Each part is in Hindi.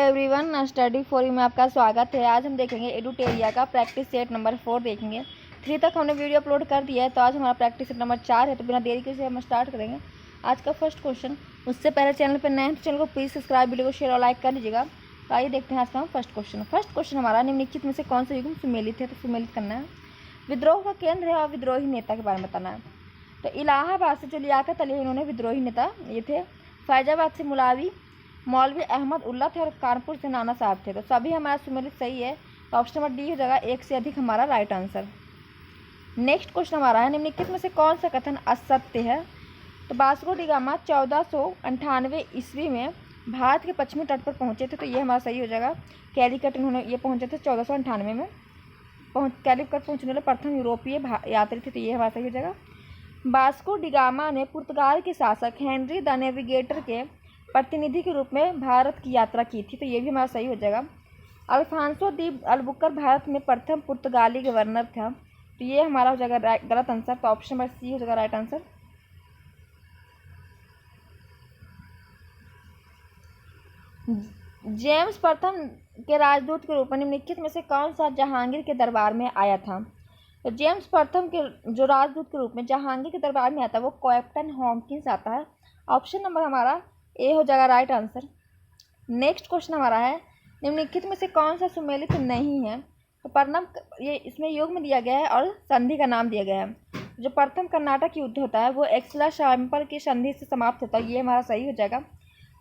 एवरीवन, स्टडी फॉर यू में आपका स्वागत है। आज हम देखेंगे एडुटेरिया का प्रैक्टिस सेट नंबर 4 देखेंगे। 3 तक हमने वीडियो अपलोड कर दिया है, तो आज हमारा प्रैक्टिस सेट नंबर 4 है। तो बिना देरी के से हम स्टार्ट करेंगे आज का फर्स्ट क्वेश्चन। उससे पहले चैनल पर नए हैं तो चैनल को प्लीज़ सब्सक्राइब, वीडियो को शेयर और लाइक कर लीजिएगा। तो आइए देखते हैं आज का हम फर्स्ट क्वेश्चन हमारा निम्नलिखित में से कौन सा युग्म सुमेलित है। तो सुमेलित करना है, विद्रोह का केंद्र है और विद्रोही नेता के बारे में बताना है। तो इलाहाबाद से जो लियाकत अली है, इन्होंने विद्रोही नेता ये थे। फैजाबाद से मौलवी अहमद उल्ला थे और कानपुर से नाना साहब थे। तो सभी हमारा सुमेलित सही है। तो ऑप्शन नंबर डी हो जाएगा, एक से अधिक हमारा राइट आंसर। नेक्स्ट क्वेश्चन हमारा है, निम्नलिखित में से कौन सा कथन असत्य है। तो वास्को डी गामा 1498 ईस्वी में भारत के पश्चिमी तट पर पहुंचे थे। तो ये हमारा सही हो जाएगा। कैलीकट इन्होंने ये पहुंचे थे 1498 में। कैलीकट पहुंचने वाले प्रथम यूरोपीय यात्री थे। तो ये हमारा सही हो जाएगा। वास्को डी गामा ने पुर्तगाल के शासक हेनरी द नेविगेटर के प्रतिनिधि के रूप में भारत की यात्रा की थी। तो ये भी हमारा सही हो जाएगा। अल्फांसो दी अल्बुकर भारत में प्रथम पुर्तगाली गवर्नर था। तो ये हमारा हो जाएगा गलत आंसर। तो ऑप्शन नंबर सी हो जाएगा राइट आंसर। जेम्स प्रथम के राजदूत के रूप में निम्नलिखित में से कौन सा जहांगीर के दरबार में आया था। तो जेम्स प्रथम के जो राजदूत के रूप में जहांगीर के दरबार में आता है वो कैप्टन हॉकिंस आता है। ऑप्शन नंबर हमारा ए हो जाएगा राइट आंसर। नेक्स्ट क्वेश्चन हमारा है, निम्नलिखित में से कौन सा सुमेलित नहीं है। तो प्रथम ये इसमें युग्म दिया गया है और संधि का नाम दिया गया है। जो प्रथम कर्नाटक युद्ध होता है वो एक्सला शाम्पल की संधि से समाप्त होता है। ये हमारा सही हो जाएगा।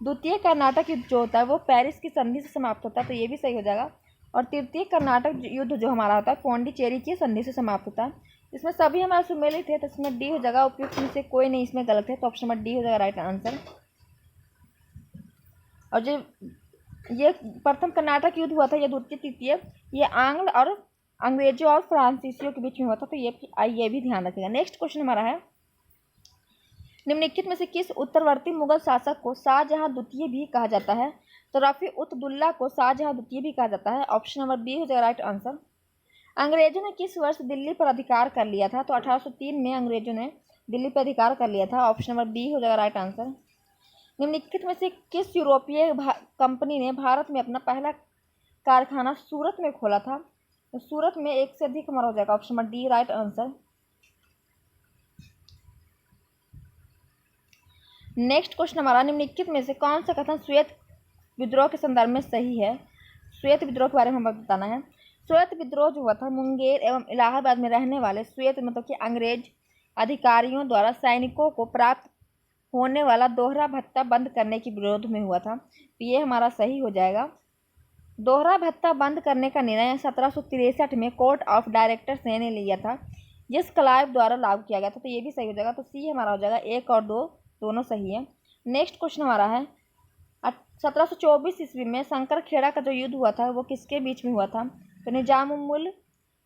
द्वितीय कर्नाटक युद्ध जो होता है वो पेरिस की संधि से समाप्त होता है। तो ये भी सही हो जाएगा। और तृतीय कर्नाटक युद्ध जो हमारा होता है पौंडीचेरी की संधि से समाप्त होता है। इसमें सभी हमारा सुमेलित है। तो इसमें डी हो जाएगा। उपयुक्त में से कोई नहीं इसमें गलत है। तो ऑप्शन नंबर डी हो जाएगा राइट आंसर। और जो ये प्रथम कर्नाटक युद्ध हुआ था, ये द्वितीय तृतीय, ये आंग्ल और अंग्रेजों और फ्रांसीसियों के बीच में हुआ था। तो ये भी ध्यान रखिएगा। नेक्स्ट क्वेश्चन हमारा है, निम्नलिखित में से किस उत्तरवर्ती मुगल शासक को शाहजहां द्वितीय भी कहा जाता है। तो रफी उत दुल्ला को शाहजहां द्वितीय भी कहा जाता है। ऑप्शन नंबर बी हो जाएगा राइट आंसर। अंग्रेजों ने किस वर्ष दिल्ली पर अधिकार कर लिया था। तो 1803 में अंग्रेजों ने दिल्ली पर अधिकार कर लिया था। ऑप्शन नंबर बी हो जाएगा राइट आंसर। निम्नलिखित में से किस यूरोपीय कंपनी ने भारत में अपना पहला कारखाना सूरत में खोला था। तो सूरत में एक से अधिक हमारा हो जाएगा। Option number D right answer. Next question हमारा, निम्नलिखित में से कौन सा कथन श्वेत विद्रोह के संदर्भ में सही है। श्वेत विद्रोह के बारे में हमें बताना है। श्वेत विद्रोह जो हुआ था मुंगेर एवं इलाहाबाद में रहने वाले श्वेत मतलब कि अंग्रेज अधिकारियों द्वारा सैनिकों को प्राप्त होने वाला दोहरा भत्ता बंद करने के विरोध में हुआ था। तो ये हमारा सही हो जाएगा। दोहरा भत्ता बंद करने का निर्णय 1763 में कोर्ट ऑफ डायरेक्टर्स ने लिया था, जिस क्लाइव द्वारा लागू किया गया था। तो ये भी सही हो जाएगा। तो सी हमारा हो जाएगा। एक और दो दोनों सही है। नेक्स्ट क्वेश्चन हमारा है, 1724 ईस्वी में शंकरखेड़ा का जो युद्ध हुआ था वो किसके बीच में हुआ था। तो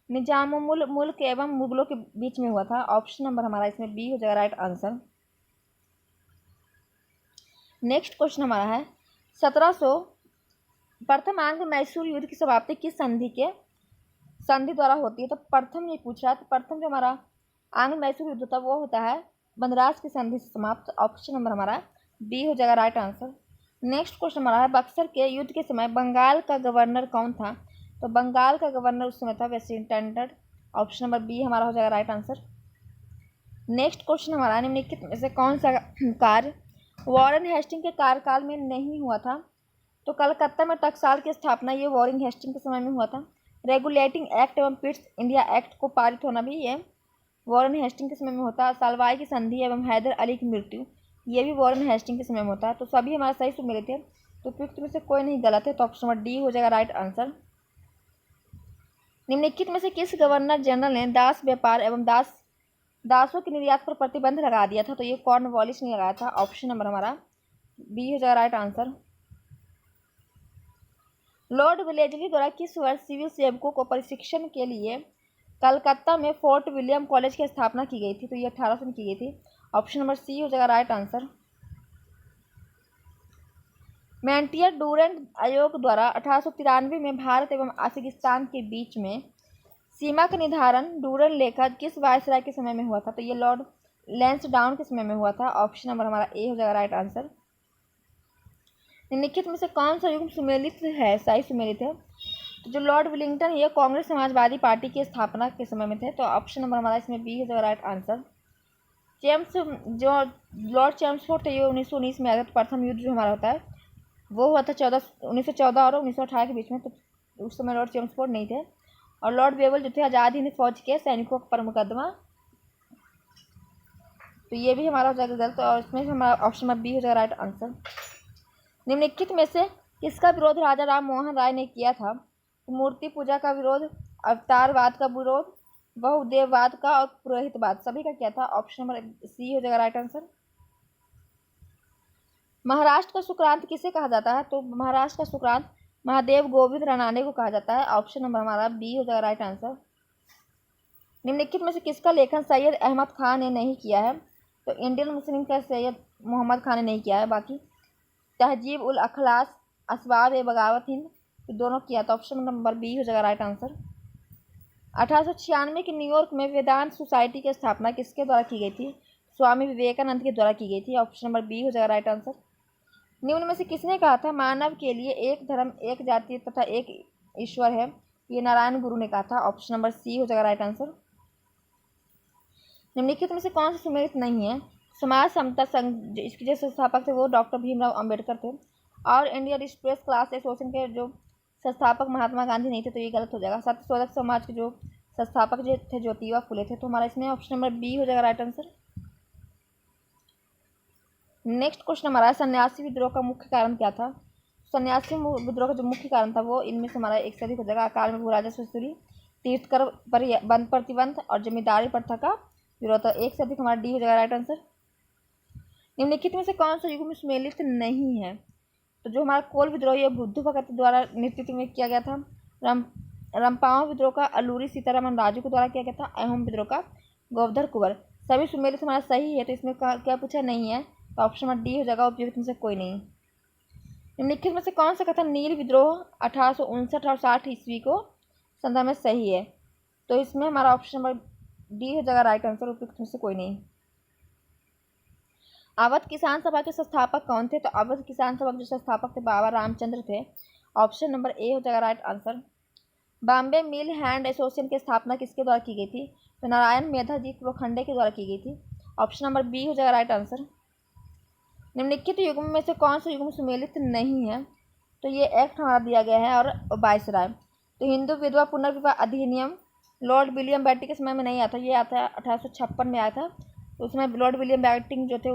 निजामुल मुल्क एवं मुगलों के बीच में हुआ था। ऑप्शन नंबर हमारा इसमें बी हो जाएगा राइट आंसर। नेक्स्ट क्वेश्चन हमारा है, 1700 प्रथम आंग्ल मैसूर युद्ध की समाप्ति किस संधि द्वारा होती है। तो प्रथम ये पूछ रहा है। तो प्रथम जो हमारा आंग्ल मैसूर युद्ध था वो होता है बंदराज की संधि से समाप्त। ऑप्शन नंबर हमारा बी हो जाएगा राइट आंसर। नेक्स्ट क्वेश्चन हमारा है, बक्सर के युद्ध के समय बंगाल का गवर्नर कौन था। तो बंगाल का गवर्नर उस समय था वेस्टर्न। ऑप्शन नंबर बी हमारा हो जाएगा राइट आंसर। नेक्स्ट क्वेश्चन हमारा, निम्नलिखित में से कौन सा कार्य वॉरेन हेस्टिंग के कार्यकाल में नहीं हुआ था। तो कलकत्ता में टकसाल की स्थापना ये वॉरेन हेस्टिंग के समय में हुआ था। रेगुलेटिंग एक्ट एवं पिट्स इंडिया एक्ट को पारित होना भी ये वॉरेन हेस्टिंग के समय में होता है। सालवाई की संधि एवं हैदर अली की मृत्यु ये भी वॉरेन हेस्टिंग के समय में होता है। तो सभी हमारा सही सुमेलित थे। तो उपयुक्त में से कोई नहीं गलत है। तो ऑप्शन नंबर डी हो जाएगा राइट आंसर। निम्नलिखित में से किस गवर्नर जनरल ने दास व्यापार एवं दासों के निर्यात पर प्रतिबंध लगा दिया था। तो ये कॉर्नवालिस ने लगाया था। ऑप्शन नंबर हमारा बी हो जाएगा राइट आंसर। लॉर्ड विलेजली द्वारा किस वर्ष सिविल सेवकों को प्रशिक्षण के लिए कलकत्ता में फोर्ट विलियम कॉलेज की स्थापना की गई थी। तो ये 1800 में की गई थी। ऑप्शन नंबर सी हो जाएगा राइट आंसर। मैंटियर डूरेंट आयोग द्वारा 1893 में भारत एवं अफगानिस्तान के बीच में सीमा का निर्धारण डूरन लेखा किस वायसराय के समय में हुआ था। तो ये लॉर्ड लैंसडाउन के समय में हुआ था। ऑप्शन नंबर हमारा ए हो जाएगा राइट आंसर। निम्नलिखित में से कौन सा युग्म सुमेलित है, सही सुमेलित है? तो जो लॉर्ड विलिंगटन ये कांग्रेस समाजवादी पार्टी की स्थापना के समय में थे, तो ऑप्शन नंबर हमारा इसमें बी है राइट आंसर। जो लॉर्ड चेम्सफोर्ड थे ये 1919 में आया था। प्रथम युद्ध जो हमारा होता है वो हुआ था 1914 और 1918 के बीच में, तो उस समय लॉर्ड चेम्सफोर्ड नहीं थे। और लॉर्ड वेवल जो थे आज़ाद हिंद फौज के सैनिकों पर मुकदमा, तो ये भी हमारा हो जाएगा गलत, और इसमें हमारा ऑप्शन नंबर बी हो जाएगा राइट आंसर। निम्नलिखित में से किसका विरोध राजा राम मोहन राय ने किया था? तो मूर्ति पूजा का विरोध, अवतारवाद का विरोध, बहुदेववाद का और पुरोहितवाद, सभी का किया था। ऑप्शन नंबर सी हो जाएगा राइट आंसर। महाराष्ट्र का सुक्रांत किसे कहा जाता है? तो महाराष्ट्र का सुक्रांत महादेव गोविंद रानाडे को कहा जाता है। ऑप्शन नंबर हमारा बी हो जाएगा राइट आंसर। निम्नलिखित में से किसका लेखन सैयद अहमद खान ने नहीं किया है? तो इंडियन मुस्लिम का सैयद मोहम्मद खान ने नहीं किया है, बाकी तहजीब उल अखलास, असबाब ए बगावत हिंद, तो दोनों किया था। ऑप्शन नंबर बी हो जाएगा राइट आंसर। 1896 के न्यूयॉर्क में वेदांत सोसाइटी की स्थापना किसके द्वारा की गई थी? स्वामी विवेकानंद के द्वारा की गई थी। ऑप्शन नंबर बी हो जाएगा राइट आंसर। निम्न में से किसने कहा था मानव के लिए एक धर्म, एक जाति तथा एक ईश्वर है? ये नारायण गुरु ने कहा था। ऑप्शन नंबर सी हो जाएगा राइट आंसर। निम्नलिखित में से कौन सा सुमेलित नहीं है? समाज समता संघ, इसके जो संस्थापक थे वो डॉक्टर भीमराव अंबेडकर थे, और इंडियन रिपरेस क्लास एसोसिएशन के जो संस्थापक महात्मा गांधी नहीं थे, तो ये गलत हो जाएगा। सत्यशोधक समाज के जो संस्थापक जो थे ज्योतिबा फुले थे, तो हमारा इसमें ऑप्शन नंबर बी हो जाएगा राइट आंसर। नेक्स्ट क्वेश्चन हमारा सन्यासी विद्रोह का मुख्य कारण क्या था? सन्यासी विद्रोह का जो मुख्य कारण था वो इनमें से हमारा एक से अधिक हो जाएगा। अकाल में राजस्व वसूली, तीर्थकर पर बंद प्रतिबंध और जमींदारी प्रथा का विरोध था। एक से अधिक हमारा डी हो जाएगा राइट आंसर। निम्नलिखित में से कौन सा युग में सुमेलित नहीं है? तो जो हमारा कोल विद्रोह ये बुद्धू भगत द्वारा नेतृत्व में किया गया था। रंपाओं विद्रोह का अलूरी सीतारामन राजू के द्वारा किया गया था। अहोम विद्रोह का गोवर्धन कुंवर, सभी सुमेलित हमारा सही है, तो इसमें क्या पूछा नहीं है, तो ऑप्शन नंबर डी हो जाएगा, उपयुक्त में से कोई नहीं। निम्नलिखित में से कौन सा कथन नील विद्रोह 1859 और 60 ईस्वी को संदर्भ में सही है? तो इसमें हमारा ऑप्शन नंबर डी हो जाएगा राइट आंसर, उपयुक्त में से कोई नहीं। अवध किसान सभा के संस्थापक कौन थे? तो अवध किसान सभा के जो संस्थापक थे बाबा रामचंद्र थे। ऑप्शन नंबर ए हो जाएगा राइट आंसर। बॉम्बे मिल हैंड एसोसिएशन की स्थापना किसके द्वारा की गई थी? तो नारायण मेधाजी लोखंडे के द्वारा की गई थी। ऑप्शन नंबर बी हो जाएगा राइट आंसर। निम्नलिखित युग्म में से कौन सा युग्म सुमेलित नहीं है? तो ये एक्ट हमारा दिया गया है और वायसराय। तो हिंदू विधवा पुनर्विवाह अधिनियम लॉर्ड विलियम बेंटिंग के समय में नहीं आता, ये आता है 1856 में आया था। तो उसमें लॉर्ड विलियम बेंटिंग जो थे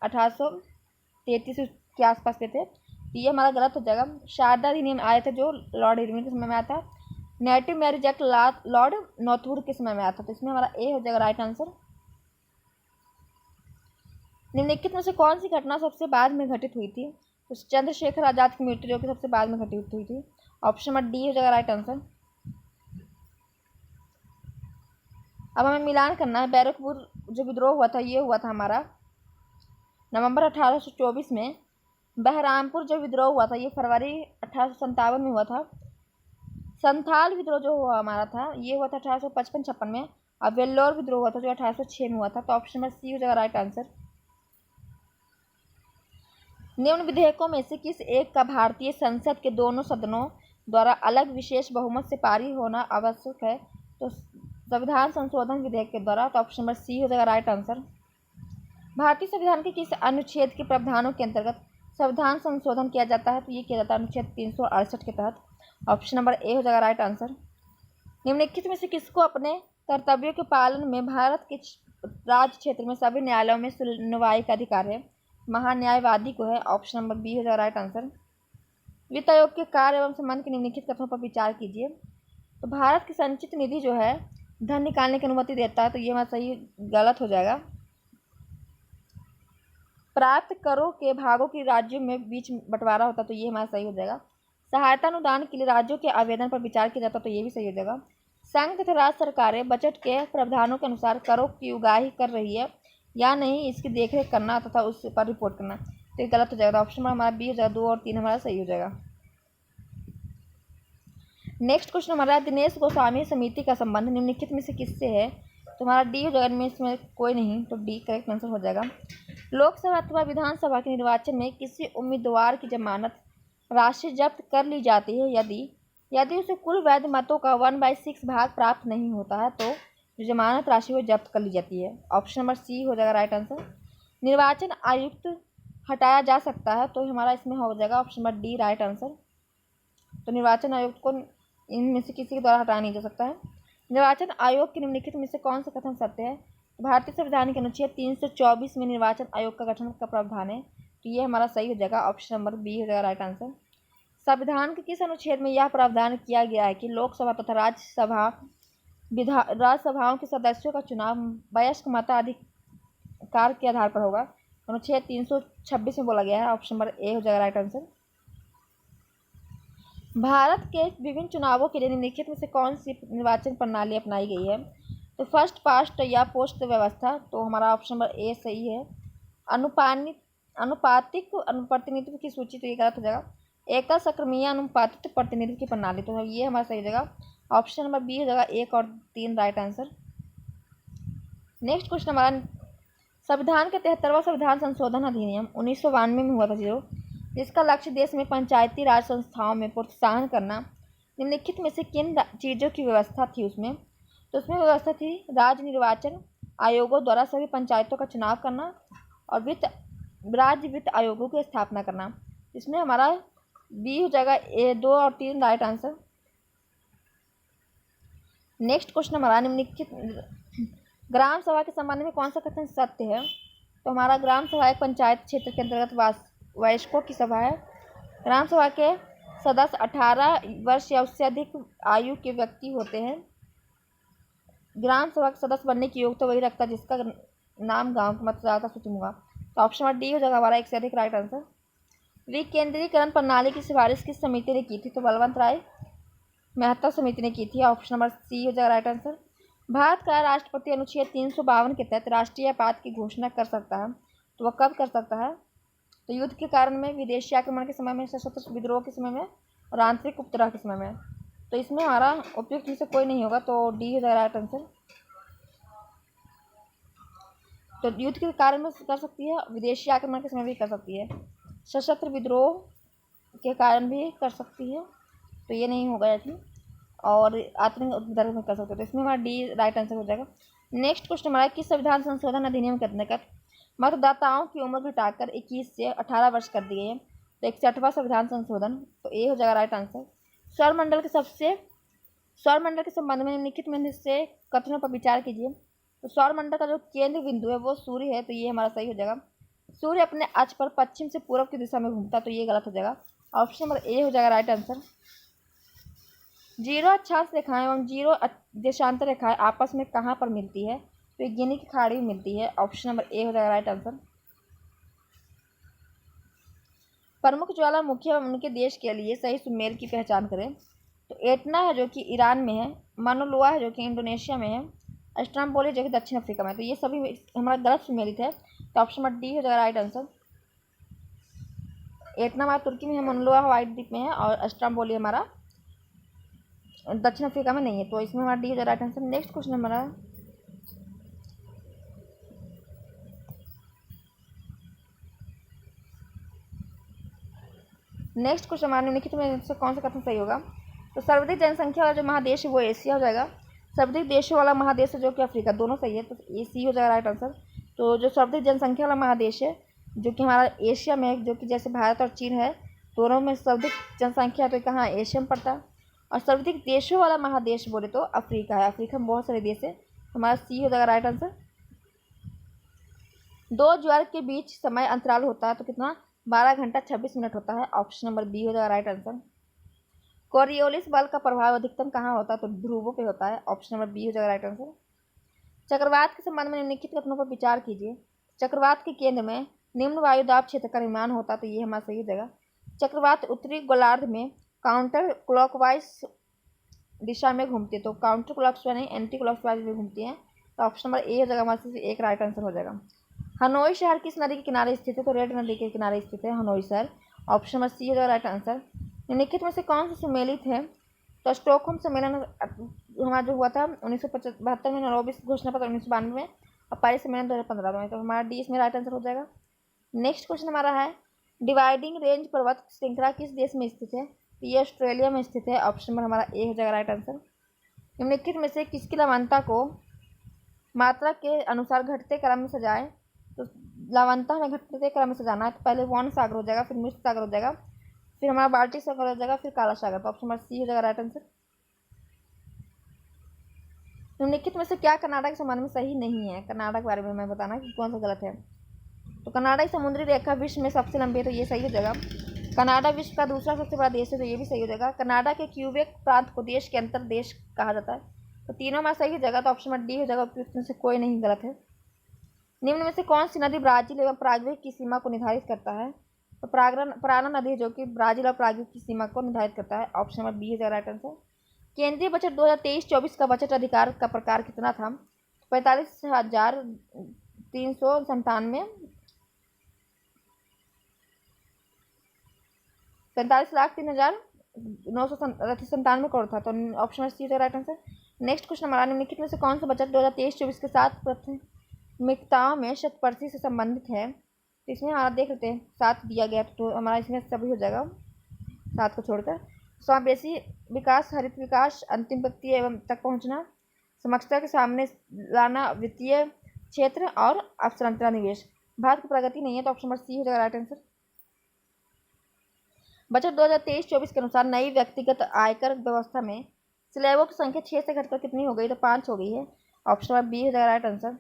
1833 के आसपास पे थे, तो ये हमारा गलत हो जाएगा। शारदा अधिनियम आए थे जो लॉर्ड इरविन के समय में आया था। Native marriage act Lord Northwood के समय में आया था, तो इसमें हमारा ए हो जाएगा राइट आंसर। निम्नलिखित में से कौन सी घटना सबसे बाद में घटित हुई थी? तो चंद्रशेखर आजाद की मृत्यु जो कि सबसे बाद में घटित हुई थी। ऑप्शन नंबर डी हो जाएगा राइट आंसर। अब हमें मिलान करना है। बैरकपुर जो विद्रोह हुआ था ये हुआ था हमारा नवंबर 1824 में। बहरामपुर जो विद्रोह हुआ था ये फरवरी 1857 में हुआ था। संथाल विद्रोह जो हुआ हमारा था ये हुआ था 1855-56 में। और वेल्लोर विद्रोह हुआ था जो 1806 में हुआ था। तो ऑप्शन नंबर सी हो जाएगा राइट आंसर। निम्न विधेयकों में से किस एक का भारतीय संसद के दोनों सदनों द्वारा अलग विशेष बहुमत से पारित होना आवश्यक है? तो संविधान संशोधन विधेयक के द्वारा। तो ऑप्शन नंबर सी हो जाएगा राइट आंसर। भारतीय संविधान के किस अनुच्छेद के प्रावधानों के अंतर्गत संविधान संशोधन किया जाता है? तो ये किया जाता है अनुच्छेद 368 के तहत। ऑप्शन नंबर ए हो जाएगा राइट आंसर। निम्नलिखित में से किसको अपने कर्तव्यों के पालन में भारत के राज्य क्षेत्र में सभी न्यायालयों में सुनवाई का अधिकार है? महान्यायवादी को है। ऑप्शन नंबर बी हो जाएगा राइट आंसर। वित्त आयोग के कार्य एवं संबंध के निम्नलिखित कथनों पर विचार कीजिए। तो भारत की संचित निधि जो है धन निकालने की अनुमति देता है, तो ये हमारा सही गलत हो जाएगा। प्राप्त करों के भागों की राज्यों में बीच बंटवारा होता, तो ये हमारा सही हो जाएगा। सहायता अनुदान के लिए राज्यों के आवेदन पर विचार किया जाता, तो ये भी सही हो जाएगा। संघ तथा राज्य सरकारें बजट के प्रावधानों के अनुसार करों की उगाही कर रही है या नहीं इसकी देखरेख करना तथा उस पर रिपोर्ट करना, तो ये गलत हो जाएगा। ऑप्शन हमारा बी हो जाएगा, 2 और 3 हमारा सही हो जाएगा। नेक्स्ट क्वेश्चन हमारा दिनेश गोस्वामी समिति का संबंध निम्नलिखित में से किससे है? तो हमारा डी हो जाएगा, इनमें इसमें कोई नहीं, तो डी करेक्ट आंसर हो जाएगा। लोकसभा अथवा विधानसभा के निर्वाचन में किसी उम्मीदवार की जमानत राशि जब्त कर ली जाती है यदि यदि उसे कुल वैध मतों का 1/6 भाग प्राप्त नहीं होता है, तो जो जमानत राशि वो जब्त कर ली जाती है। ऑप्शन नंबर सी हो जाएगा राइट आंसर। निर्वाचन आयुक्त हटाया जा सकता है, तो हमारा इसमें हो जाएगा option number D right answer. तो निर्वाचन आयुक्त को इनमें से किसी के द्वारा हटाया नहीं जा सकता है। निर्वाचन आयोग के निम्नलिखित में से कौन सा कथन सत्य है? भारतीय संविधान के अनुच्छेद 324 में निर्वाचन आयोग का गठन का प्रावधान है, तो ये हमारा सही हो जाएगा, ऑप्शन नंबर बी हो जाएगा राइट आंसर। संविधान के किस अनुच्छेद में यह प्रावधान किया गया है कि लोकसभा तथा राज्यसभाओं के सदस्यों का चुनाव वयस्क मताधिकार के आधार पर होगा? अनुच्छेद 326 में बोला गया है, ऑप्शन नंबर ए हो जाएगा राइट आंसर। भारत के विभिन्न चुनावों के लिए निम्नलिखित में से कौन सी निर्वाचन प्रणाली अपनाई गई है? तो फर्स्ट पास्ट या पोस्ट व्यवस्था, तो हमारा ऑप्शन नंबर ए सही है। अनुपातिक प्रतिनिधित्व की सूची, तो ये गलत हो जाएगा। एकल सक्रिय अनुपातिक प्रतिनिधित्व की प्रणाली, तो ये हमारा सही हो जाएगा, ऑप्शन नंबर बी हो जाएगा, 1 और 3 राइट आंसर। नेक्स्ट क्वेश्चन हमारा, संविधान के 73वां संविधान संशोधन अधिनियम 1992 में हुआ था जिसका लक्ष्य देश में पंचायती राज संस्थाओं में प्रोत्साहन करना, निम्नलिखित में से किन चीज़ों की व्यवस्था थी उसमें? तो उसमें व्यवस्था थी राज्य निर्वाचन आयोगों द्वारा सभी पंचायतों का चुनाव करना और राज्य वित्त आयोगों की स्थापना करना। इसमें हमारा बी हो जाएगा, ए 2 और 3 राइट आंसर। नेक्स्ट क्वेश्चन हमारा, निम्नलिखित ग्राम सभा के संबंध में कौन सा कथन सत्य है? तो हमारा ग्राम सभा एक पंचायत क्षेत्र के अंतर्गत वयस्कों की सभा है। ग्राम सभा के सदस्य 18 वर्ष या उससे अधिक आयु के व्यक्ति होते हैं। ग्राम सभा के सदस्य बनने की योग्यता वही रखता है जिसका नाम गांव के मतदाता सूची में होगा, तो ऑप्शन नंबर डी हो जाएगा हमारा 1 से अधिक राइट आंसर। विकेंद्रीकरण प्रणाली की सिफारिश किस समिति ने की थी? तो बलवंत राय मेहता समिति ने की थी, ऑप्शन नंबर सी हो जाएगा राइट आंसर। भारत का राष्ट्रपति अनुच्छेद 352 के तहत राष्ट्रीय आपात की घोषणा कर सकता है, तो वह कब कर सकता है? तो युद्ध के कारण में, विदेशी आक्रमण के समय में, सशस्त्र विद्रोह के समय में और आंतरिक उपद्रव के समय में। तो इसमें हमारा उपयुक्त में से कोई नहीं होगा, तो डी हो जाएगा राइट आंसर। तो युद्ध के कारण में कर सकती है, विदेशी आक्रमण के समय भी कर सकती है, सशस्त्र विद्रोह के कारण भी कर सकती है, तो ये नहीं होगा ऐसी, और आतंक उपद्रव में कर सकते हैं, तो इसमें हमारा डी राइट आंसर हो जाएगा। नेक्स्ट क्वेश्चन हमारा, किस संविधान संशोधन अधिनियम के अंतर्गत मतदाताओं की उम्र घटाकर 21 से 18 वर्ष कर दी गई है? तो 61वां संविधान संशोधन, तो ए हो जाएगा राइट आंसर। सौरमंडल के संबंध में निम्नलिखित में से कथनों पर विचार कीजिए। तो सौरमंडल का जो केंद्र बिंदु है वो सूर्य है, तो ये हमारा सही हो जाएगा। सूर्य अपने अक्ष पर पश्चिम से पूर्व की दिशा में घूमता, तो ये गलत हो जाएगा, ऑप्शन नंबर ए हो जाएगा राइट आंसर। 0 अक्षांश रेखाएं एवं 0 देशांतर रेखाएं आपस में कहाँ पर मिलती है? तो गिनी की खाड़ी में मिलती है, ऑप्शन नंबर ए हो जाएगा राइट आंसर। प्रमुख ज्वालामुखी एवं उनके देश के लिए सही सुमेल की पहचान करें। तो एटना है जो कि ईरान में है, मानुलुआ है जो कि इंडोनेशिया में है, अस्ट्राम्बोली जो कि दक्षिण अफ्रीका में है, तो ये सभी हमारा गलत सुमेलित है, तो ऑप्शन नंबर डी हो जाएगा राइट आंसर। एटना हमारा तुर्की में है, मानुलुआ व्हाइट द्वीप में है और अस्ट्राम्बोली हमारा दक्षिण अफ्रीका में नहीं है, तो इसमें हमारा डी हो जाएगा राइट आंसर। नेक्स्ट क्वेश्चन हमारा, हमारे निम्नलिखित में से कौन सा कथन सही होगा? तो सर्वाधिक जनसंख्या वाला जो महादेश है वो एशिया हो जाएगा, सर्वाधिक देशों वाला महादेश है जो कि अफ्रीका, दोनों सही है, तो ए सी हो जाएगा राइट आंसर। तो जो सर्वाधिक जनसंख्या वाला महादेश है जो कि हमारा एशिया में, जो कि जैसे भारत और चीन है, दोनों में सर्वाधिक जनसंख्या तो कहाँ एशिया में पड़ता है, और सर्वाधिक देशों वाला महादेश बोले तो अफ्रीका है, अफ्रीका में बहुत सारे देश है, हमारा सी हो जाएगा राइट आंसर। 2 ज्वार के बीच समय अंतराल होता है, तो कितना? 12 घंटा 26 मिनट होता है, ऑप्शन नंबर बी हो जाएगा राइट आंसर। कोरियोलिस बल का प्रभाव अधिकतम कहाँ होता है? तो ध्रुवों पे होता है, ऑप्शन नंबर बी हो जाएगा राइट आंसर। चक्रवात के संबंध में निम्नलिखित कथनों पर विचार कीजिए। चक्रवात के केंद्र में निम्न वायुदाब क्षेत्र का निर्माण होता है, तो ये हमारा सही हो जाएगा। चक्रवात उत्तरी गोलार्ध में काउंटर क्लॉकवाइज दिशा में घूमती है, तो काउंटर क्लॉकवाइज नहीं, एंटी क्लॉकवाइज में घूमती है, तो ऑप्शन नंबर ए हो जाएगा हमारे से एक राइट आंसर हो जाएगा। हनोई शहर किस नदी के किनारे स्थित है? तो रेड नदी के किनारे स्थित है हनोई शहर, ऑप्शन नंबर सी हो जाएगा राइट आंसर। निम्नलिखित में से कौन सा सुमेलित है? तो स्टॉकहोम सम्मेलन हमारा जो हुआ था 1972 में, नैरोबी घोषणा पत्र 1992 में, और पेरिस सम्मेलन 2015 में। तो हमारा डी इसमें राइट आंसर हो जाएगा। नेक्स्ट क्वेश्चन हमारा है, डिवाइडिंग रेंज पर्वत श्रृंखला किस देश में स्थित है? तो ये ऑस्ट्रेलिया में स्थित है। ऑप्शन नंबर हमारा ए हो जाएगा राइट आंसर। निम्नलिखित में से किसकी लवणता को मात्रा के अनुसार घटते क्रम में सजाएं? तो लवणता हमें घटते क्रम में सजाना है। तो पहले वर्ण सागर हो जाएगा, फिर मिश्र सागर हो जाएगा, फिर हमारा बाल्टिक सागर हो जाएगा, फिर काला सागर। तो ऑप्शन नंबर सी हो जाएगा राइट आंसर। निम्नलिखित में से क्या कर्नाटक के संबंध में सही नहीं है? कर्नाटक के बारे में मैं बताना कि कौन सा गलत है। तो कर्नाटक समुद्री रेखा विश्व में सबसे लंबी है, तो ये सही हो जाएगा। कनाडा विश्व का दूसरा सबसे बड़ा देश है, तो ये भी सही हो जाएगा। कनाडा के क्यूबेक प्रांत को देश के अंतर देश कहा जाता है, तो तीनों में सही हो जाएगा। तो ऑप्शन नंबर डी हो जाएगा। उपयुक्त में से कोई नहीं गलत है। निम्न में से कौन सी नदी ब्राजील एवं पराग्वे की सीमा को निर्धारित करता है? तो पराना नदी जो कि ब्राजील और पराग्वे की सीमा को निर्धारित करता है। ऑप्शन नंबर बी हो जाएगा राइट आंसर। केंद्रीय बजट 2023-24 का बजट अधिकार का प्रकार कितना था? 45,397 45,03,997 करोड़ था। तो ऑप्शन सी है राइट आंसर। नेक्स्ट क्वेश्चन हमारा, निम्नलिखित में से कौन सा बजट 2023-24 के साथ प्राथमिकताओं में 100% से संबंधित है? तो इसमें हमारा देख लेते हैं, 7 दिया गया, तो हमारा इसमें सभी हो जाएगा 7 को छोड़कर। समावेशी विकास, हरित विकास, अंतिम व्यक्ति एवं तक पहुंचना, समक्षता के सामने लाना, वित्तीय क्षेत्र और अवसरांतरण निवेश। भारत की प्रगति नहीं है, तो ऑप्शन नंबर सी हो जाएगा राइट आंसर। बजट 2023-24 के अनुसार नई व्यक्तिगत आयकर व्यवस्था में स्लैबों की संख्या 6 से घटकर कितनी हो गई? तो 5 हो गई है। ऑप्शन नंबर बी हो जाएगा राइट आंसर।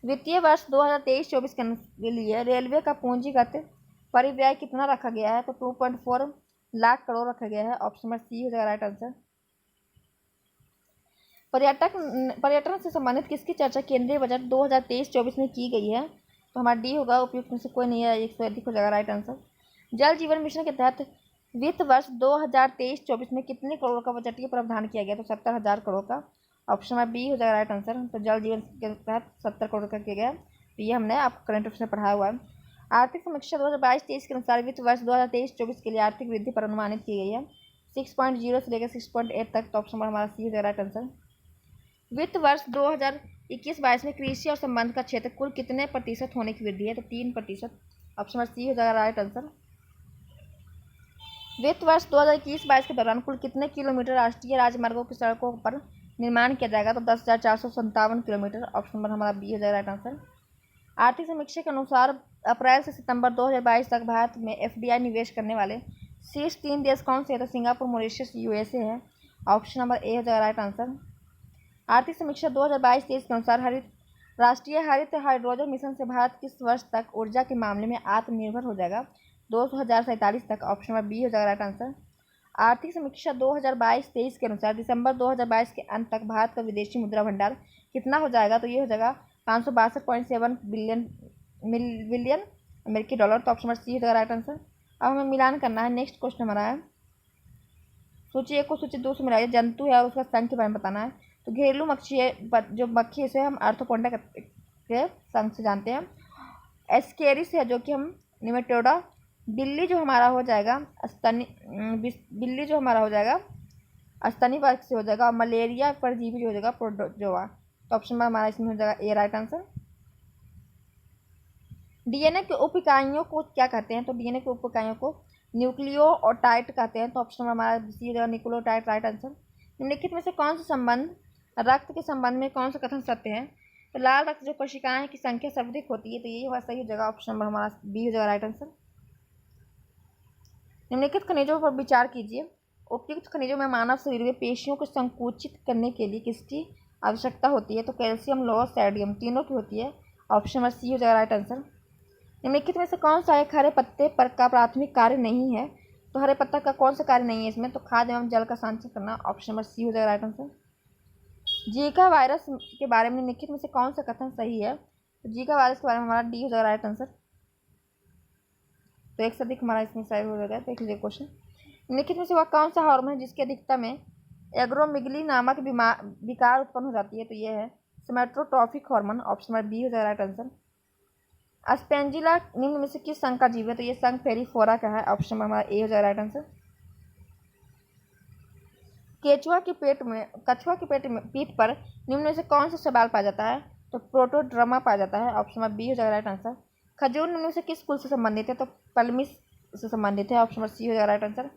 वित्तीय वर्ष 2023-24 के लिए रेलवे का पूंजीगत परिव्यय कितना रखा गया है? तो 2.4 लाख करोड़ रखा गया है। ऑप्शन नंबर सी हो जाएगा राइट आंसर। पर्यटन से संबंधित किसकी चर्चा केंद्रीय बजट 2023-24 में की गई है? तो हमारा डी होगा। उपयुक्त में से कोई नहीं है, 1 से अधिक हो जाएगा राइट आंसर। जल जीवन मिशन के तहत वित्त वर्ष 2023-24 में कितने करोड़ का बजटीय प्रावधान किया गया? तो 70,000 करोड़ का। ऑप्शन नंबर बी हो जाएगा राइट आंसर। तो जल जीवन के तहत 70 करोड़ का किया गया। तो ये हमने आपको करंट अफेयर में पढ़ाया हुआ है। आर्थिक समीक्षा 2022-23 के अनुसार वित्त वर्ष 2023-24 के लिए आर्थिक वृद्धि पर अनुमानित की गई है 6.0 से लेकर 6.8 तक। तो ऑप्शन नंबर हमारा सी हो जाएगा राइट आंसर। वित्त वर्ष 2021-22 में कृषि और संबंध का क्षेत्र कुल कितने प्रतिशत होने की वृद्धि है? तो 3%। ऑप्शन नंबर सी हो जाएगा राइट आंसर। वित्त वर्ष 2021-22 के दौरान कुल कितने किलोमीटर राष्ट्रीय राजमार्गों की सड़कों पर निर्माण किया जाएगा? तो 10,457 किलोमीटर। ऑप्शन नंबर हमारा बी हो जाएगा राइट आंसर। आर्थिक समीक्षा के अनुसार अप्रैल से सितंबर 2022 तक भारत में एफडीआई निवेश करने वाले शीर्ष 3 देश कौन से हैं? तो सिंगापुर, मॉरिशस, यूएसए है। ऑप्शन नंबर ए हो जाएगा राइट आंसर। आर्थिक समीक्षा 2022-23 के अनुसार राष्ट्रीय हरित हाइड्रोजन मिशन से भारत किस वर्ष तक ऊर्जा के मामले में आत्मनिर्भर हो जाएगा? 2047 तक। ऑप्शन नंबर बी हो जाएगा राइट आंसर। आर्थिक समीक्षा 2022-23 के अनुसार दिसंबर 2022 के अंत तक भारत का विदेशी मुद्रा भंडार कितना हो जाएगा? तो ये हो जाएगा 562.7 बिलियन अमेरिकी डॉलर। तो ऑप्शन नंबर सी हो जाएगा राइट आंसर। अब हमें मिलान करना है। नेक्स्ट क्वेश्चन हमारा है, सूची 1 को सूची 2 से मिलाइए। जंतु है और उसका संघ के बारे में बताना है। तो घरेलू मक्खी है, जो मक्खी इसे हम आर्थ्रोपोडा के संघ से जानते हैं। एस्केरिस है जो कि हम निमेटोडा। बिल्ली जो हमारा हो जाएगा स्तनी वर्ग से हो जाएगा। और मलेरिया परजीवी जो हो जाएगा प्रोटोजोआ। तो ऑप्शन में हमारा इसमें हो जाएगा ए राइट आंसर। डीएनए के उप इकाइयों को क्या कहते हैं? तो डीएनए के उप इकाइयों को न्यूक्लियोटाइड कहते हैं। तो ऑप्शन में हमारा सी हो जाएगा न्यूक्लियोटाइड राइट आंसर। निम्नलिखित में से कौन सा संबंध रक्त के संबंध में कौन सा कथन सत्य है? तो लाल रक्त जो कोशिकाएं की संख्या सर्वाधिक होती है, तो यही हमारा सही हो जाएगा। ऑप्शन नंबर हमारा बी हो जाएगा राइट आंसर। निम्नलिखित खनिजों पर विचार कीजिए। उपयुक्त खनिजों में मानव शरीर में पेशियों को संकुचित करने के लिए किसकी आवश्यकता होती है? तो कैल्शियम, लोहा, सोडियम तीनों की होती है। ऑप्शन नंबर सी हो जाएगा राइट आंसर। निम्नलिखित में से कौन सा एक हरे पत्ते पर का प्राथमिक कार्य नहीं है? तो हरे पत्ता का कौन सा कार्य नहीं है इसमें? तो खाद्य एवं जल का संचय करना। ऑप्शन नंबर सी हो जाएगा राइट आंसर। जीका वायरस के बारे में निम्नलिखित में से कौन सा कथन सही है? तो जीका वायरस के बारे में हमारा डी हो जाएगा राइट आंसर। तो एक से अधिक हमारा इसमें सही हो जाएगा। देख लीजिए क्वेश्चन। निम्नलिखित में से वह कौन सा हार्मोन है जिसकी अधिकता में एग्रोमिगली नामक विकार उत्पन्न हो जाती है? तो ये है सोमैटोट्रोपिक हार्मोन। ऑप्शन नंबर बी हो जाएगा राइट आंसर। अस्पेंजिला निम्न में से किस संघ का जीव है? तो ये संघ पेरिफोरा का है। ऑप्शन नंबर हमारा ए हो जाएगा राइट आंसर। कछुआ के पीठ पर निम्न में से कौन सा शैवाल पाया जाता है? तो प्रोटोड्रमा पाया जाता है। ऑप्शन नंबर बी हो जाएगा राइट आंसर। खजूर निम्न में से किस कुल से संबंधित है? तो कलमी से संबंधित है। ऑप्शन नंबर सी हो जाएगा राइट आंसर।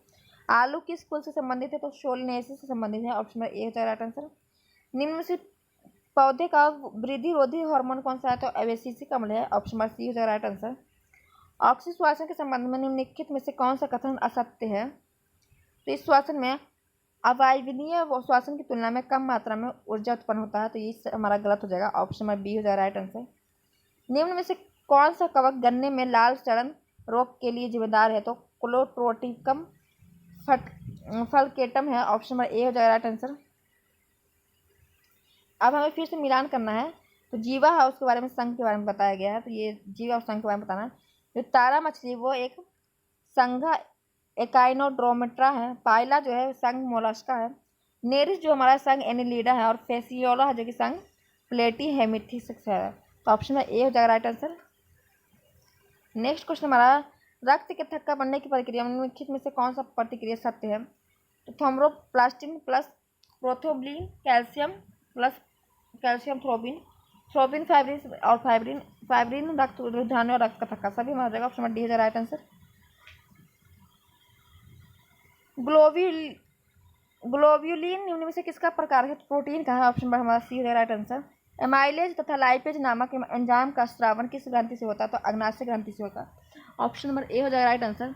आलू किस कुल से संबंधित है? तो सोलनेसी से संबंधित है। ऑप्शन नंबर ए हो जाएगा राइट आंसर। निम्न में से पौधे का वृद्धि रोधी हार्मोन कौन सा है? तो एबेसिसिक अम्ल है। ऑप्शन नंबर सी हो जाएगा राइट आंसर। ऑक्सीजन श्वासन के संबंध में निम्नलिखित में से कौन सा कथन असत्य है? तो इस श्वासन में अवायवीय श्वासन की तुलना में कम मात्रा में ऊर्जा उत्पन्न होता है, तो ये हमारा गलत हो जाएगा। ऑप्शन नंबर बी हो जाएगा राइट आंसर। निम्न में से कौन सा कवक गन्ने में लाल सड़न रोग के लिए जिम्मेदार है? तो क्लोट्रोटिकम फलकेटम है। ऑप्शन नंबर ए हो जाएगा राइट आंसर। अब हमें फिर से मिलान करना है, तो जीवा है उसके बारे में, संघ के बारे में बताया गया है, तो ये जीवा और संघ के बारे में बताना है। जो तारा मछली वो एक संघा एकाइनोड्रोमेट्रा है। पाइला जो है संघ मोलस्का है। नेरिस जो हमारा संघ एनिलीडा है। और फेसियोला है जो कि संघ प्लेटी हेमिथिक्स है। तो ऑप्शन में ए हो जाएगा राइट आंसर। नेक्स्ट क्वेश्चन हमारा, रक्त के थक्का बनने की प्रक्रिया में निम्नलिखित में से कौन सा प्रतिक्रिया सत्य है? तो thromboplastin plus prothrombin calcium thrombin fibrin और फाइब्रिन रक्त रुझाने और रक्त का थक्का सभी हमारा जाएगा। ऑप्शन नंबर डी हो जाएगा राइट आंसर। ग्लोब्यूलिन निम्न में से किसका प्रकार है? प्रोटीन का है। ऑप्शन नंबर हमारा सी हो जाएगा राइट आंसर। एमाइलेज तथा लाइपेज नामक एंजाइम का स्रावन किस ग्रंथि से होता है? तो अग्नाशय ग्रंथि से होता है। ऑप्शन नंबर ए हो जाएगा राइट आंसर।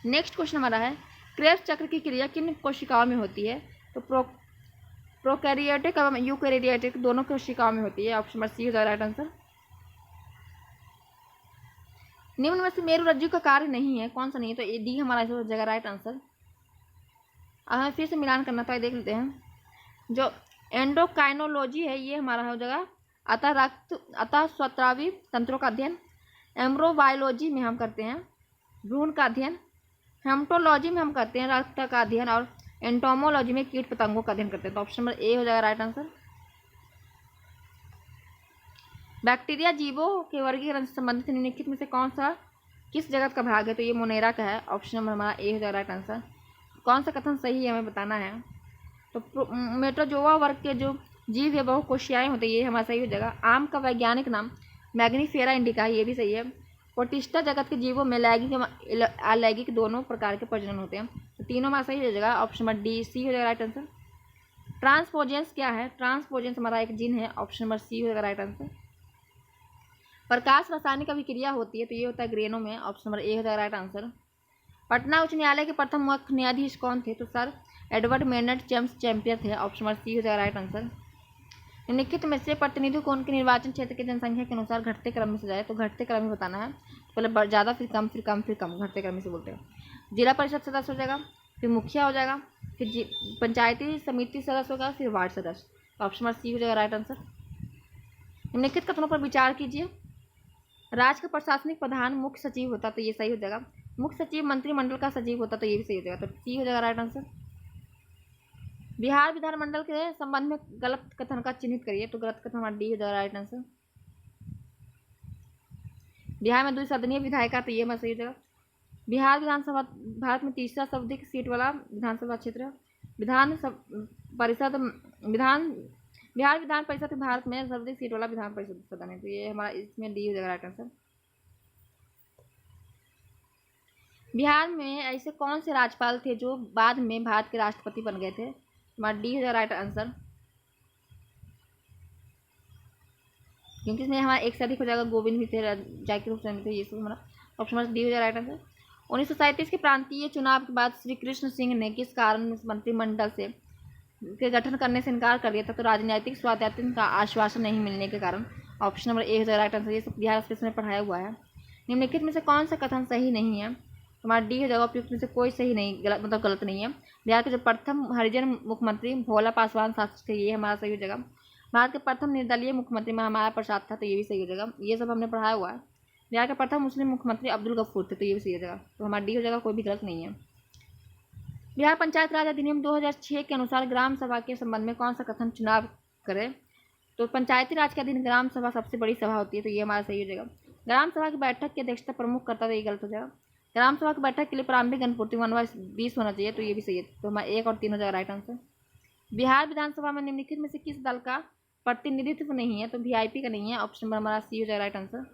नेक्स्ट क्वेश्चन हमारा है, क्रेब्स चक्र की क्रिया किन कोशिकाओं में होती है? तो प्रोकैरियोटिक और यूकैरियोटिक दोनों कोशिकाओं में होती है। ऑप्शन नंबर सी हो जाएगा राइट आंसर। निम्न में से मेरुरज्जु का कार्य नहीं है, कौन सा नहीं है? तो ए डी हमारा ऐसा हो जाएगा राइट आंसर। अब हमें फिर से मिलान करना था, देख लेते हैं। जो एंडोकाइनोलॉजी है ये हमारा हो जाएगा अतः स्वत्रावी तंत्रों का अध्ययन। एम्ब्रोबायोलॉजी में हम करते हैं भ्रूण का अध्ययन। हेमटोलॉजी में हम करते हैं रक्त का अध्ययन। और एंटोमोलॉजी में कीट पतंगों का अध्ययन करते हैं। तो ऑप्शन नंबर ए हो जाएगा राइट आंसर। बैक्टीरिया जीवों के वर्गीकरण से संबंधित निम्नलिखित में से कौन सा किस जगत का भाग है? तो ये मोनेरा का है। ऑप्शन नंबर हमारा ए हो जाएगा राइट आंसर। कौन सा कथन सही है हमें बताना है। तो मेट्रोजोआ वर्ग के जो जीव है बहुकोशियाएं होते हैं, ये हमारा सही हो जाएगा। आम का वैज्ञानिक नाम मैग्नीफेरा इंडिका, ये भी सही है। प्रोटिस्टा जगत के जीवों में लैंगिक अलैंगिक दोनों प्रकार के प्रजनन होते हैं, तो तीनों हमारा सही हो जाएगा। ऑप्शन नंबर डी सी हो जाएगा राइट आंसर। ट्रांसपोजेंस क्या है? ट्रांसपोजेंस हमारा एक जीन है। ऑप्शन नंबर सी हो जाएगा राइट आंसर। प्रकाश रासायनिक अभिक्रिया होती है, तो ये होता है ग्रेनो में। ऑप्शन नंबर ए हो जाएगा राइट आंसर। पटना उच्च न्यायालय के प्रथम मुख्य न्यायाधीश कौन थे? तो सर एडवर्ड मेनट जेम्स चैंपियर थे। ऑप्शन नंबर सी हो जाएगा राइट आंसर। निम्नलिखित में से प्रतिनिधि को उनके निर्वाचन क्षेत्र की जनसंख्या के अनुसार घटते क्रम में से जाए, तो घटते क्रम में बताना है। पहले ज़्यादा, फिर कम, फिर कम, फिर कम, घटते क्रम में से बोलते हैं। जिला परिषद सदस्य हो जाएगा, फिर मुखिया हो जाएगा, फिर पंचायती समिति सदस्य होगा, फिर वार्ड सदस्य। ऑप्शन नंबर सी हो जाएगा राइट आंसर। निम्नलिखित कथनों पर विचार कीजिए। राज्य का प्रशासनिक प्रधान मुख्य सचिव होता, तो ये सही हो जाएगा। मुख्य सचिव मंत्रिमंडल का सचिव होता, तो ये भी सही हो जाएगा, तो सी हो जाएगा राइट आंसर। बिहार विधानमंडल के संबंध में गलत कथन का चिन्हित करिए, तो गलत कथन हमारा डी हो जाएगा राइट आंसर। बिहार में द्विसदनीय विधायिका, तो ये हमारा सही हो जाएगा। बिहार विधानसभा भारत में तीसरा सर्वाधिक सीट वाला विधानसभा क्षेत्र है। बिहार विधान परिषद भारत में सर्वाधिक सीट वाला विधान परिषद सदन है, तो ये हमारा इसमें डी हो जाएगा राइट आंसर। बिहार में ऐसे कौन से राज्यपाल थे जो बाद में भारत के राष्ट्रपति बन गए थे? हमारा डी हो जाएगा राइट आंसर, क्योंकि इसमें हमारा एक से अधिक हो जाएगा। गोविंद भी थे, जाकिर हुसैन भी थे, ये सब हमारा ऑप्शन नंबर डी हो जाएगा राइट आंसर। 1937 के प्रांतीय चुनाव के बाद श्री कृष्ण सिंह ने किस कारण मंत्रिमंडल से के गठन करने से इनकार कर दिया था? तो राजनीतिक स्वायत्तता का आश्वासन नहीं मिलने के कारण। ऑप्शन नंबर ए हो जाएगा राइट आंसर। ये सब बिहार स्पेशल में पढ़ाया हुआ है। निम्नलिखित में से कौन सा कथन सही नहीं है? हमारा डी हो जाएगा। उपयुक्त में से कोई सही नहीं, गलत नहीं है। बिहार के जो प्रथम हरिजन मुख्यमंत्री भोला पासवान शासक थे, ये हमारा सही हो जाएगा। भारत के प्रथम निर्दलीय मुख्यमंत्री महामाया प्रसाद था, तो ये भी सही हो जाएगा। ये सब हमने पढ़ाया हुआ है। बिहार के प्रथम मुस्लिम मुख्यमंत्री अब्दुल गफूर थे, तो ये भी सही हो जाएगा, तो हमारा डी हो जाएगा, कोई भी गलत नहीं है। बिहार पंचायत राज अधिनियम 2006 के अनुसार ग्राम सभा के संबंध में कौन सा कथन चुनाव करे? तो पंचायती राज के अधीन ग्राम सभा सबसे बड़ी सभा होती है, तो ये हमारा सही हो जाएगा। ग्राम सभा की बैठक की अध्यक्षता प्रमुख करता, तो ये गलत हो जाएगा। ग्राम सभा की बैठक के लिए प्रारंभिक गणपूर्ति 1/20 होना चाहिए, तो ये भी सही है। तो हमारा 1 और 3 हो जाएगा राइट आंसर। बिहार विधानसभा में निम्नलिखित में से किस दल का प्रतिनिधित्व नहीं है, तो वीआईपी का नहीं है, ऑप्शन नंबर हमारा सी हो जाएगा राइट आंसर।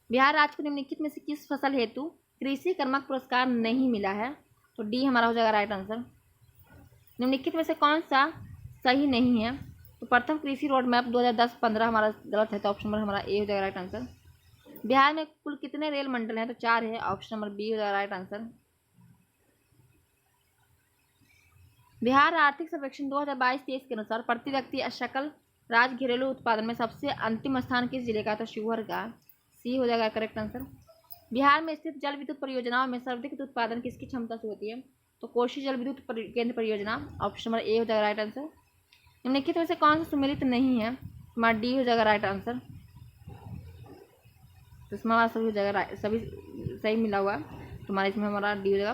बिहार राज्य को निम्नलिखित में से किस फसल हेतु कृषि कर्मक पुरस्कार नहीं मिला है, तो डी हमारा हो जाएगा राइट आंसर। निम्नलिखित में से कौन सा सही नहीं है, तो प्रथम कृषि रोड मैप 2010-15 हमारा गलत है, तो ऑप्शन नंबर हमारा ए हो जाएगा राइट आंसर। बिहार में कुल कितने रेल मंडल हैं, तो 4 है, ऑप्शन नंबर बी हो जाएगा राइट आंसर। बिहार आर्थिक सर्वेक्षण 2022-23 के अनुसार प्रति व्यक्ति सकल राज्य घरेलू उत्पादन में सबसे अंतिम स्थान किस जिले का, तो शिवहर का, सी हो जाएगा करेक्ट आंसर। बिहार में स्थित जल विद्युत परियोजनाओं में सर्वाधिक उत्पादन किसकी क्षमता से होती है, तो कोशी जल विद्युत केंद्र परियोजना, ऑप्शन नंबर ए हो जाएगा राइट आंसर। निम्नलिखित में से कौन सा सुमेलित नहीं है, हमारा डी हो जाएगा राइट आंसर। तो इसमें हमारा सभी हो जाएगा, सभी सही मिला हुआ, तो हमारा इसमें हमारा डी हो जाएगा,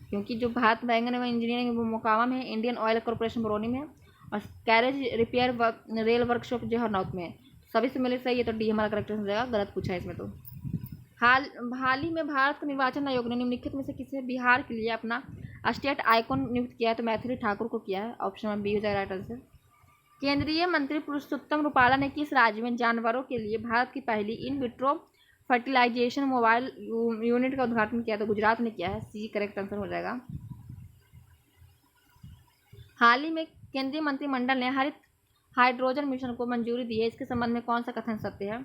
क्योंकि जो भारत बैंगन एवं इंजीनियरिंग वो मोकामा में है, इंडियन ऑयल कॉर्पोरेशन बरौनी में है, और कैरेज रिपेयर रेल वर्कशॉप जो हरनौत में है, सभी से मिले सही है, तो डी हमारा करेक्ट हो जाएगा, गलत पूछा है इसमें। तो हाल ही में भारत का निर्वाचन आयोग ने निम्नलिखित में से किसे बिहार के लिए अपना स्टेट आइकॉन नियुक्त किया है, तो मैथिली ठाकुर को किया है, ऑप्शन नंबर बी हो जाएगा राइट आंसर। केंद्रीय मंत्री पुरुषोत्तम रुपाला ने किस राज्य में जानवरों के लिए भारत की पहली in vitro fertilization mobile unit का उद्घाटन किया, तो गुजरात ने किया है, सी करेक्ट आंसर हो जाएगा। हाल ही में केंद्रीय मंत्रिमंडल ने हरित हाइड्रोजन मिशन को मंजूरी दी है, इसके संबंध में कौन सा कथन सत्य है,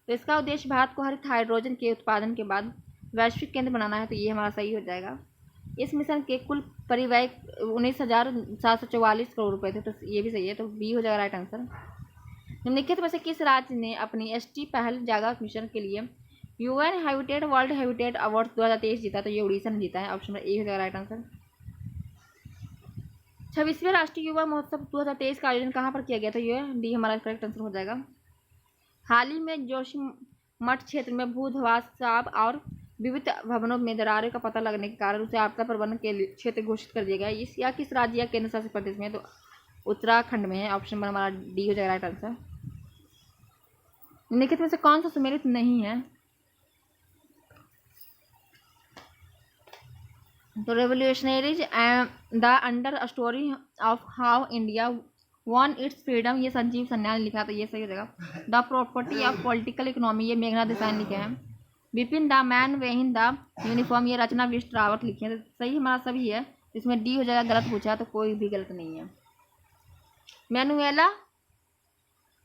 तो इसका उद्देश्य भारत को हरित हाइड्रोजन के उत्पादन के बाद वैश्विक केंद्र बनाना है, तो ये हमारा सही हो जाएगा। इस मिशन के कुल परिव्यय 19,744 करोड़ रुपए थे, तो ये भी सही है, तो बी हो जाएगा राइट आंसर। निम्नलिखित में से किस राज्य ने अपनी एसटी पहल जागा मिशन के लिए UN habitat world habitat award 2023 जीता, तो ये उड़ीसा ने जीता है, ऑप्शन नंबर ए हो जाएगा राइट आंसर। 26वें राष्ट्रीय युवा महोत्सव 2023 का आयोजन कहाँ पर किया गया था, ये डी हमारा करेक्ट आंसर हो जाएगा। हाल ही में जोशीमठ क्षेत्र में भूध्वस और विविध भवनों में दरारें का पता लगने के कारण उसे आपदा प्रबंधन के लिए क्षेत्र घोषित कर दिया गया है, इस या किस राज्य या केंद्र शासित प्रदेश में, तो उत्तराखंड में है, ऑप्शन नंबर हमारा डी हो जाएगा राइट आंसर। निम्नलिखित में से कौन सा सुमेलित नहीं है, तो revolutionaries the under story of how India won its freedom, ये संजीव सन्याल लिखा, तो ये सही हो जाएगा। The property of political economy, ये मेघना देसाई लिखे हैं। बिपिन द मैन वेहिन द यूनिफॉर्म, ये रचना विष्ट रावत लिखे हैं, तो सही हमारा सभी है, इसमें डी हो जाएगा, गलत पूछा है, तो कोई भी गलत नहीं है।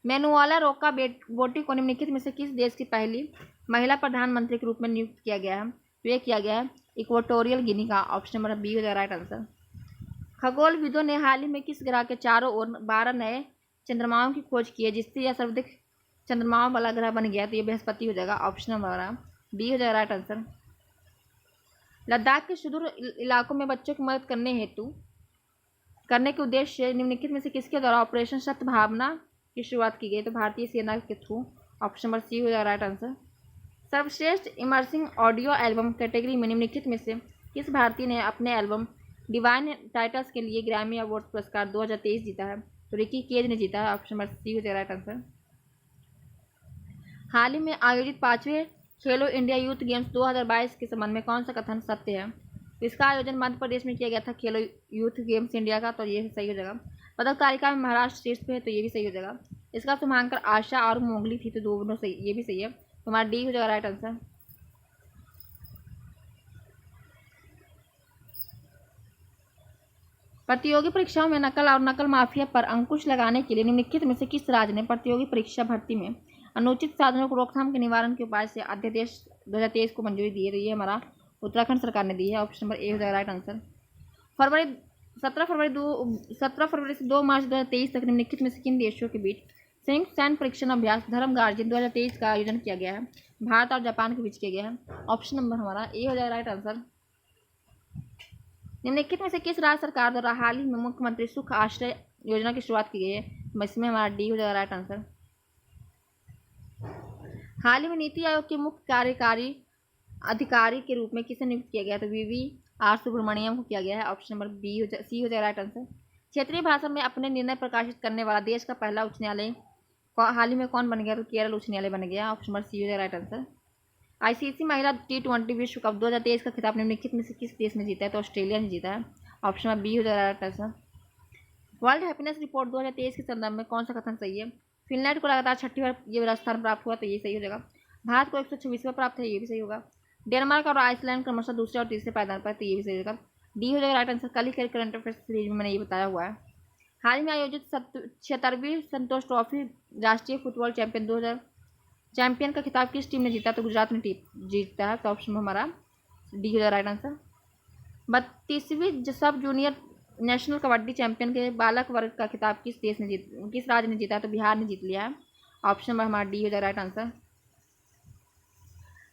मैनुअला रोका बोटी को निम्नलिखित में से किस देश की पहली महिला प्रधानमंत्री के रूप में नियुक्त किया गया है, तो ये किया गया है इक्वाटोरियल गिनी का, ऑप्शन नंबर बी हो जाएगा राइट आंसर। खगोलविदों ने हाल ही में किस ग्रह के चारों ओर 12 नए चंद्रमाओं की खोज की है, जिससे यह सर्वाधिक चंद्रमाओं वाला ग्रह बन गया, तो ये बृहस्पति हो जाएगा, ऑप्शन नंबर बी हो जाएगा राइट आंसर। लद्दाख के सुदूर इलाकों में बच्चों की मदद करने के उद्देश्य से निम्नलिखित में से किसके द्वारा ऑपरेशन सद्भावना की शुरुआत की गई, तो भारतीय सेना के थ्रू, ऑप्शन नंबर सी हो जाएगा राइट आंसर। सर्वश्रेष्ठ इमर्सिंग ऑडियो एल्बम कैटेगरी में निम्नलिखित में से किस भारतीय ने अपने एल्बम डिवाइन टाइटल्स के लिए ग्रैमी अवार्ड पुरस्कार 2023 जीता है, तो रिकी केज ने जीता है, ऑप्शन नंबर सी हो जाएगा राइट आंसर। हाल ही में आयोजित 5वें खेलो इंडिया यूथ गेम्स 2022 के संबंध में कौन सा कथन सत्य है, तो इसका आयोजन मध्य प्रदेश में किया गया था, खेलो यूथ गेम्स इंडिया का, तो ये सही हो जाएगा। पदक तालिका में महाराष्ट्र शीर्ष पे है, तो ये भी सही हो जाएगा। इसका शुभांकर आशा और मोगली थी, तो दोनों सही, ये भी सही है, तो हमारा डी हो जाएगा राइट आंसर। प्रतियोगी परीक्षाओं में नकल और नकल माफिया पर अंकुश लगाने के लिए निम्नलिखित में से किस राज्य ने प्रतियोगी परीक्षा भर्ती में अनुचित साधनों को रोकथाम के निवारण के उपाय से अध्यादेश 2023 को मंजूरी दी है, तो ये हमारा उत्तराखंड सरकार ने दी है, ऑप्शन नंबर ए हो जाएगा राइट आंसर। 17 फरवरी से 2 मार्च 2023 तक निम्नलिखित में से किन देशों के बीच संयुक्त सैन्य परीक्षण अभ्यास धर्म गार्जियन 2023 का आयोजन किया गया है, भारत और जापान के बीच किया गया है, ऑप्शन नंबर हमारा ए हो जाएगा राइट आंसर। निम्नलिखित में से किस राज्य सरकार द्वारा हाल ही में मुख्यमंत्री सुख आश्रय योजना की शुरुआत की गई है, इसमें हमारा डी हो जाएगा राइट आंसर। हाल ही में नीति आयोग के मुख्य कार्यकारी अधिकारी के रूप में किसे नियुक्त किया गया, तो VVR सुब्रमण्यम को किया गया है, ऑप्शन नंबर सी हो जाएगा राइट आंसर। क्षेत्रीय भाषा में अपने निर्णय प्रकाशित करने वाला देश का पहला उच्च न्यायालय हाल ही में कौन बन गया, तो केरल उच्च न्यायालय बन गया, ऑप्शन नंबर सी हो जाएगा राइट आंसर। आईसीसी महिला T20 विश्व कप 2023 का खिताब निम्नलिखित में से किस देश ने जीता है? तो ऑस्ट्रेलिया ने जीता है। ऑप्शन नंबर बी हो जाएगा। वर्ल्ड हैप्पीनेस रिपोर्ट 2023 के संदर्भ में कौन सा कथन सही है? फिनलैंड को लगातार 6ठी बार ये स्थान प्राप्त हुआ, तो ये सही हो जाएगा। भारत को 126वां प्राप्त है, ये भी सही होगा। डेनमार्क और आइसलैंड क्रमशः दूसरे और तीसरे पायदान पर, तो ये भी सही होगा। डी हो जाएगा राइट आंसर। कल ही करंट अफेयर्स सीरीज में मैंने ये बताया हुआ है। हाल ही में आयोजित 76वीं संतोष ट्रॉफी राष्ट्रीय फुटबॉल चैंपियन का खिताब किस टीम ने जीता? तो गुजरात ने जीता है, तो ऑप्शन में हमारा डी हो जाएगा राइट आंसर। 32वीं सब जूनियर नेशनल कबड्डी चैंपियन के बालक वर्ग का खिताब किस राज्य ने जीता है? तो बिहार ने जीत लिया है। ऑप्शन में हमारा डी हो जाएगा राइट आंसर।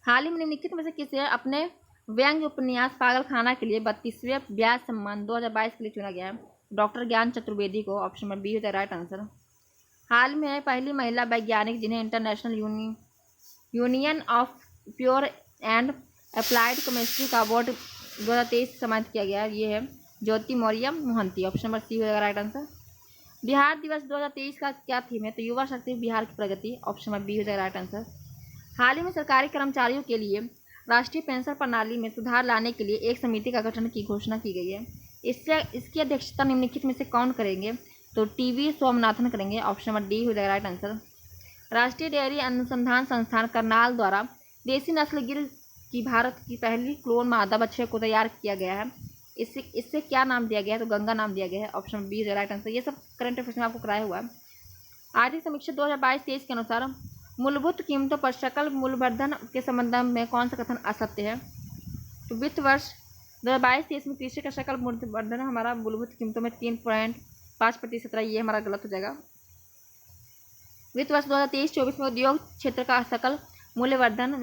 हाल ही में निम्नलिखित में से किसे अपने व्यंग्य उपन्यास पागलखाना के लिए 32वें व्यास सम्मान 2022 के लिए चुना गया है? डॉक्टर ज्ञान चतुर्वेदी को। ऑप्शन नंबर बी हो जाएगा राइट आंसर। हाल में पहली महिला वैज्ञानिक जिन्हें international union of pure and applied chemistry का अवार्ड 2023 सम्मानित किया गया है, ये है Jyoti Maurya Mohanty. Option number C हो जाएगा राइट आंसर। बिहार दिवस 2023 का क्या थीम है? तो युवा शक्ति बिहार की प्रगति। ऑप्शन नंबर बी हो जाएगा राइट आंसर। हाल ही में सरकारी कर्मचारियों के लिए राष्ट्रीय पेंशन प्रणाली में सुधार लाने के लिए एक समिति का गठन की घोषणा की गई है। इसकी अध्यक्षता निम्नलिखित में से कौन करेंगे? तो टी.वी. स्वामीनाथन करेंगे। ऑप्शन नंबर डी हो जाएगा राइट आंसर। राष्ट्रीय डेयरी अनुसंधान संस्थान करनाल द्वारा देसी नस्ल गिर की भारत की पहली क्लोन मादा बच्चे को तैयार किया गया है। इससे क्या नाम दिया गया है? तो गंगा नाम दिया गया है। ऑप्शन बी है राइट आंसर। ये सब करंट अफेयर्स में आपको कराया हुआ है। आर्थिक समीक्षा 2022-23 के अनुसार मूलभूत कीमतों पर सकल मूल्यवर्धन के संबंध में कौन सा कथन असत्य है? तो वित्त वर्ष 2022-23 में कृषि का सकल मूल्यवर्धन हमारा मूलभूत कीमतों में 3.5% रहा, ये हमारा गलत हो जाएगा। वित्त वर्ष 2023-24 में उद्योग क्षेत्र का सकल मूल्यवर्धन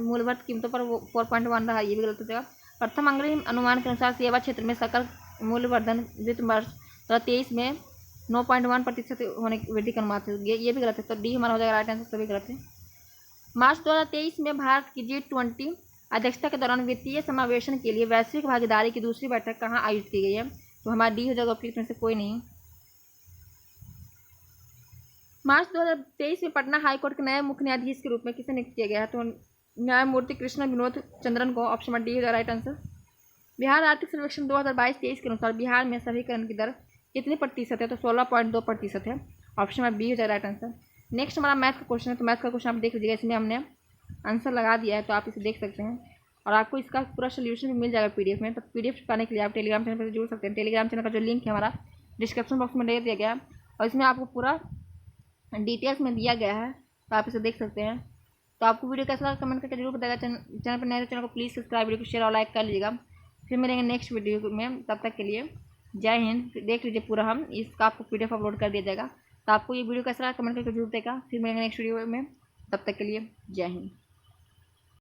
कीमतों पर 4.1 रहा, ये भी गलत हो जाएगा। प्रथम अग्रिम अनुमान के अनुसार सेवा क्षेत्र में सकल मूल्यवर्धन वित्त वर्ष 2023 में 9.1% होने की वृद्धि का अनुमान है, ये भी गलत है, तो डी हमारा हो जाएगा राइट आंसर। सभी गलत है। मार्च 2023 में भारत की G20 अध्यक्षता के दौरान वित्तीय समावेशन के लिए वैश्विक भागीदारी की दूसरी बैठक कहाँ आयोजित की गई है? तो हमारा डी हो जाएगा, ऑप्शन में से कोई नहीं। मार्च 2023 में पटना हाईकोर्ट के नए मुख्य न्यायाधीश के रूप में किसे नियुक्त किया गया है? तो न्यायमूर्ति कृष्ण विनोद चंद्रन को। ऑप्शन नंबर डी हो जाएगा राइट आंसर। बिहार आर्थिक सर्वेक्षण 2022-23 के अनुसार बिहार में सभीकरण की दर कितनी प्रतिशत है? तो 16.2% है। ऑप्शन नंबर बी हो जाएगा राइट आंसर। नेक्स्ट हमारा मैथ का क्वेश्चन है, तो मैथ का क्वेश्चन आप देख लीजिएगा, इसमें हमने आंसर लगा दिया है, तो आप इसे देख सकते हैं और आपको इसका पूरा सोल्यूशन भी मिल जाएगा पीडीएफ में। तो पीडीएफ पाने के लिए आप टेलीग्राम चैनल पर जुड़ सकते हैं। टेलीग्राम चैनल का जो लिंक है हमारा डिस्क्रिप्शन बॉक्स में दे दिया गया है और इसमें आपको पूरा डिटेल्स में दिया गया है, तो आप इसे देख सकते हैं। तो आपको वीडियो कैसा लगा कमेंट करके जरूर बताएगा। चैनल पर नए तो चैनल को प्लीज़ सब्सक्राइब, वीडियो को शेयर और लाइक कर लीजिएगा। फिर मिलेंगे नेक्स्ट वीडियो में, तब तक के लिए जय हिंद। देख लीजिए पूरा, हम इसका आपको पीडीएफ अपलोड कर दिया जाएगा। तो आपको ये वीडियो कैसा लगा कमेंट करके जरूर देगा। फिर मिलेंगे नेक्स्ट वीडियो में, तब तक के लिए जय हिंद।